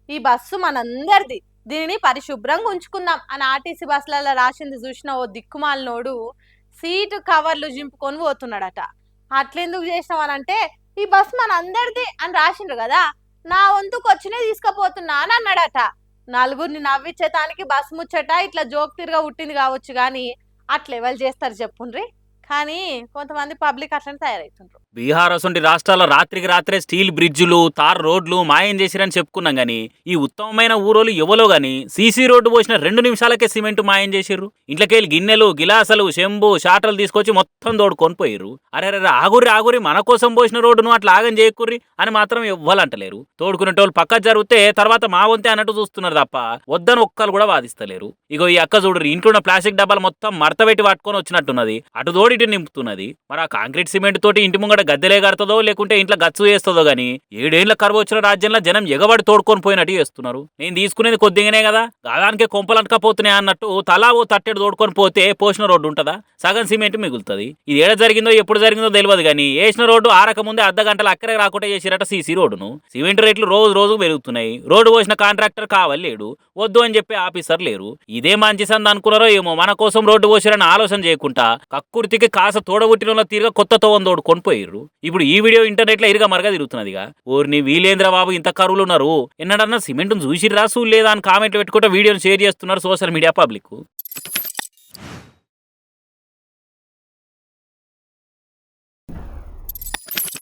ఈ బస్సు మనందరిది, దీనిని పరిశుభ్రంగా ఉంచుకుందాం అని ఆర్టీసీ బస్సులలో రాసింది చూసిన ఓ దిక్కుమాలినోడు సీటు కవర్లు జింపుకొని పోతున్నాడట. అట్లెందుకు చేసినావు అని అంటే, ఈ బస్సు మనందరిది అని రాసిండ్రు కదా, నా వంతుకు వచ్చినాయి తీసుకుపోతున్నా అని అన్నాడట. నలుగురిని నవ్వించేతానికి బస్సు ముచ్చట ఇట్లా జోక్ తిరగా ఉట్టింది కావచ్చు కానీ అట్లా ఎవరు చేస్తారు చెప్పుండ్రి. కానీ కొంతమంది పబ్లిక్ అట్లనే తయారవుతుండ్రు. బీహార్ అసొంటి రాష్ట్రాల్లో రాత్రికి రాత్రే స్టీల్ బ్రిడ్జులు తార్ రోడ్లు మాయం చేసిరని చెప్పుకున్నాం గానీ ఈ ఉత్తమమైన ఊరోళ్ళు ఎవలో గాని సీసీ రోడ్డు పోసిన 2 నిమిషాలకే సిమెంట్ మాయం చేసిర్రు. ఇంట్లోకెళ్ళి గిన్నెలు గిలాసలు చెంబు షాటలు తీసుకొచ్చి మొత్తం తోడుకొని పోయిర్రు. అరే ఆగురి ఆగురి మన కోసం పోసిన రోడ్డును అట్లా ఆగం చేయకుర్రి అని మాత్రం ఎవ్వాలంటలేరు. తోడుకునేటోళ్ళు పక్క జరిగితే తర్వాత మా వంతే అన్నట్టు చూస్తున్నారు తప్ప వద్దని ఒక్కరు కూడా వాదిస్తలేరు. ఇగో ఈ అక్క చూడరు, ఇంట్లో ఉన్న ప్లాస్టిక్ డబ్బాలు మొత్తం మడత పెట్టి పట్టుకొని వచ్చినట్టున్నది, అటు తోడి ఇటు నింపుతున్నది. మరి ఆ కాంక్రీట్ సిమెంట్ తోటి ఇంటి ముంగట గద్దెలే కడుతుందో లేకుంటే ఇంట్లో గచ్చు వేస్తుందో గానీ 7 ఏళ్ల కరువు వచ్చిన రాజ్యంలో జనం ఎగబడి తోడుకొని పోయినట్టు చేస్తున్నారు. నేను తీసుకునేది కొద్దిగానే కదా, గాదానికే కొంపలంటకపోతున్నాయి అన్నట్టు తలా ఓ తట్టెడు తోడుకొని పోతే పోసిన రోడ్డు ఉంటుందా? సగం సిమెంట్ మిగులుతుంది. ఇది ఏడ జరిగిందో ఎప్పుడు జరిగిందో తెలియదు కానీ వేసిన రోడ్డు ఆరక ముందే అర్ధ గంటలు అక్కడే రాకుండా చేసిరట సీసీ రోడ్డును. సిమెంట్ రేట్లు రోజు రోజు పెరుగుతున్నాయి. రోడ్డు పోసిన కాంట్రాక్టర్ కావాలి లేడు, వద్దు అని చెప్పి ఆఫీసర్ లేరు. ఇదే మంచి సంద అనుకున్నారో ఏమో, మన కోసం రోడ్డు పోసిరని ఆలోచన చేయకుండా కక్కుర్తికి కాస తోడబుట్టిన తీరుగా కొత్త తోవని తోడుకొని పోయిర్రు. ఇప్పుడు ఈ వీడియో ఇంటర్నెట్ లో ఇరుగా మరగా తిరుగుతున్నదిగా. ఓర్ని వీలేంద్ర బాబు ఇంత కరువులు ఉన్నారు, ఎన్నడన్నా సిమెంట్ చూసిర్రా లేదా అని కామెంట్లు పెట్టుకుంటే వీడియోని షేర్ చేస్తున్నారు సోషల్ మీడియా పబ్లిక్.